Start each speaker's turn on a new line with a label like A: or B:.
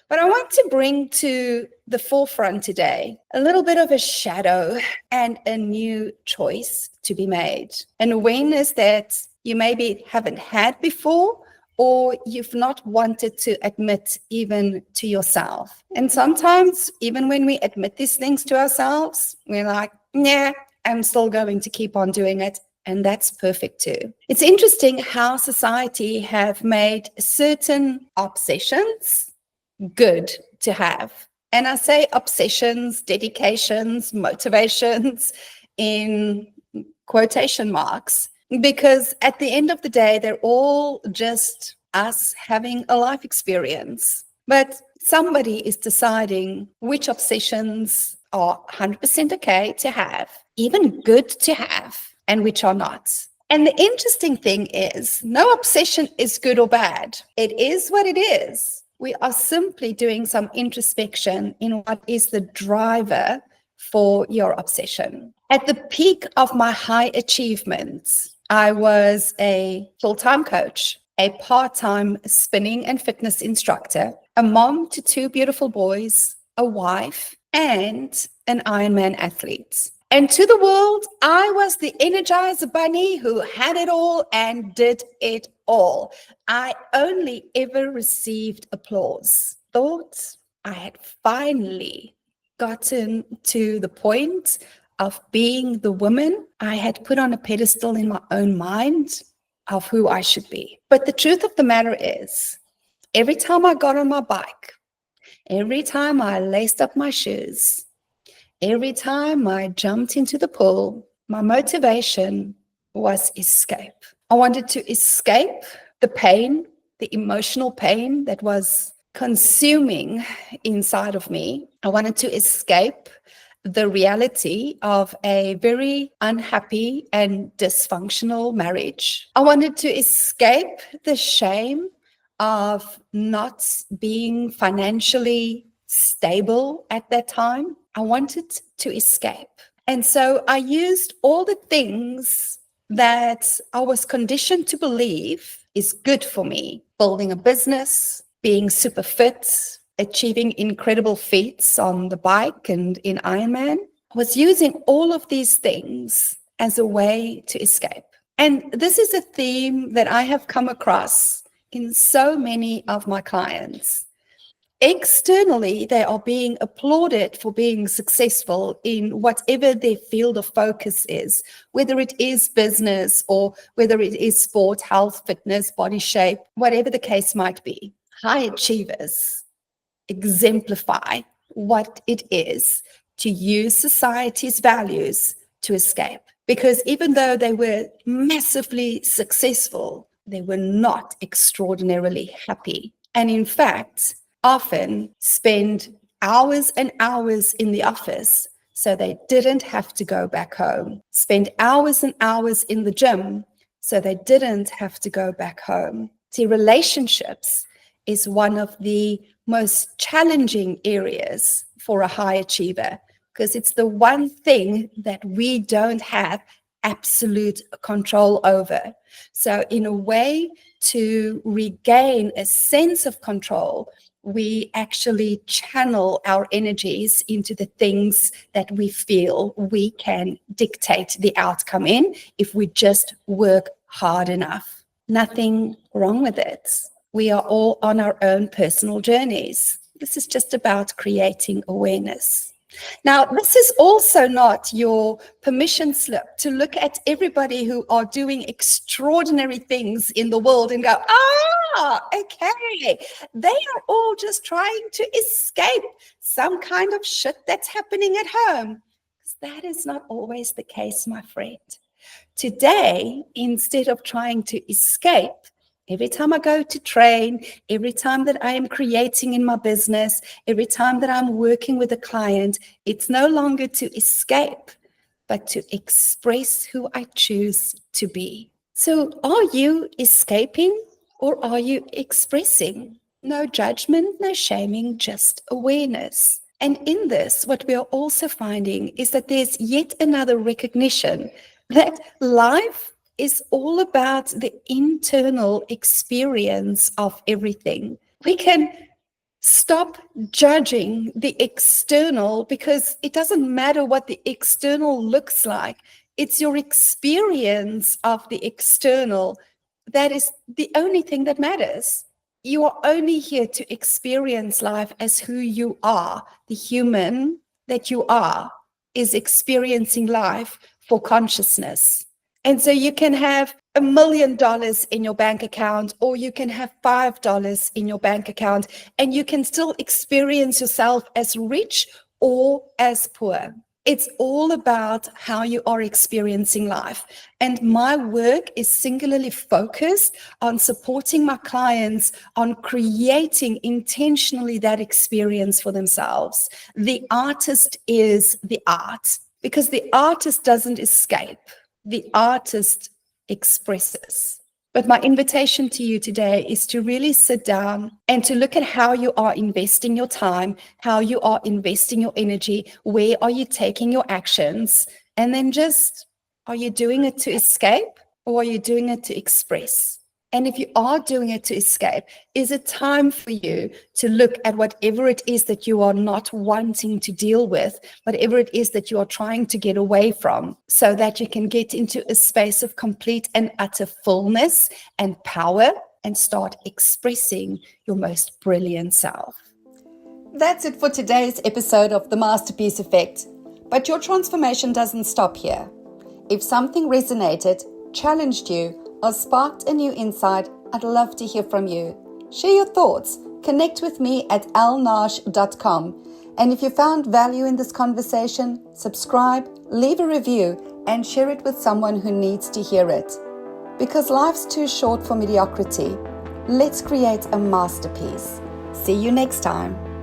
A: But I want to bring to the forefront today a little bit of a shadow and a new choice to be made. An awareness that you maybe haven't had before, or you've not wanted to admit even to yourself. And sometimes, even when we admit these things to ourselves, we're like, nah, I'm still going to keep on doing it. And that's perfect too. It's interesting how society have made certain obsessions good to have. And I say obsessions, dedications, motivations in quotation marks, because at the end of the day, they're all just us having a life experience. But somebody is deciding which obsessions are 100% okay to have, even good to have, and which are not. And the interesting thing is, no obsession is good or bad. It is what it is. We are simply doing some introspection in what is the driver for your obsession. At the peak of my high achievements, I was a full-time coach, a part-time spinning and fitness instructor, a mom to 2 beautiful boys, a wife, and an IronMan athlete. And to the world, I was the Energizer Bunny who had it all and did it all. I only ever received applause. Thought I had finally gotten to the point of being the woman I had put on a pedestal in my own mind of who I should be. But the truth of the matter is, every time I got on my bike, every time I laced up my shoes, every time I jumped into the pool, my motivation was escape. I wanted to escape the pain, the emotional pain that was consuming inside of me. I wanted to escape the reality of a very unhappy and dysfunctional marriage. I wanted to escape the shame of not being financially stable at that time. I wanted to escape. And so I used all the things that I was conditioned to believe is good for me. Building a business, being super fit, achieving incredible feats on the bike and in Ironman. I was using all of these things as a way to escape. And this is a theme that I have come across in so many of my clients. Externally, they are being applauded for being successful in whatever their field of focus is, whether it is business or whether it is sport, health, fitness, body shape, whatever the case might be. High achievers exemplify what it is to use society's values to escape. Because even though they were massively successful, they were not extraordinarily happy. And in fact, often spend hours and hours in the office so they didn't have to go back home. Spend hours and hours in the gym so they didn't have to go back home. See, relationships is one of the most challenging areas for a high achiever, because it's the one thing that we don't have absolute control over. So in a way to regain a sense of control, we actually channel our energies into the things that we feel we can dictate the outcome in if we just work hard enough. Nothing wrong with it. We are all on our own personal journeys. This is just about creating awareness. Now, this is also not your permission slip to look at everybody who are doing extraordinary things in the world and go, okay, they are all just trying to escape some kind of shit that's happening at home. That is not always the case, my friend. Today, instead of trying to escape, every time I go to train, every time that I am creating in my business, every time that I'm working with a client, it's no longer to escape, but to express who I choose to be. So are you escaping or are you expressing? No judgment, no shaming, just awareness. And in this, what we are also finding is that there's yet another recognition that life is all about the internal experience of everything. We can Stop judging the external, because it doesn't matter what the external looks like. It's your experience of the external that is the only thing that matters. You are only here to experience life as who you are. The human that you are is experiencing life for consciousness. And so you can have $1 million in your bank account, or you can have $5 in your bank account, and you can still experience yourself as rich or as poor. It's all about how you are experiencing life. And my work is singularly focused on supporting my clients on creating intentionally that experience for themselves. The artist is the art, because the artist doesn't escape. The artist expresses. But my invitation to you today is to really sit down and to look at how you are investing your time, how you are investing your energy, where are you taking your actions, and then just, are you doing it to escape, or are you doing it to express? And if you are doing it to escape, is it time for you to look at whatever it is that you are not wanting to deal with, whatever it is that you are trying to get away from, so that you can get into a space of complete and utter fullness and power and start expressing your most brilliant self? That's it for today's episode of The Masterpiece Effect. But your transformation doesn't stop here. If something resonated, challenged you, or sparked a new insight, I'd love to hear from you. Share your thoughts. Connect with me at ellenaj.com. And if you found value in this conversation, subscribe, leave a review, and share it with someone who needs to hear it. Because life's too short for mediocrity. Let's create a masterpiece. See you next time.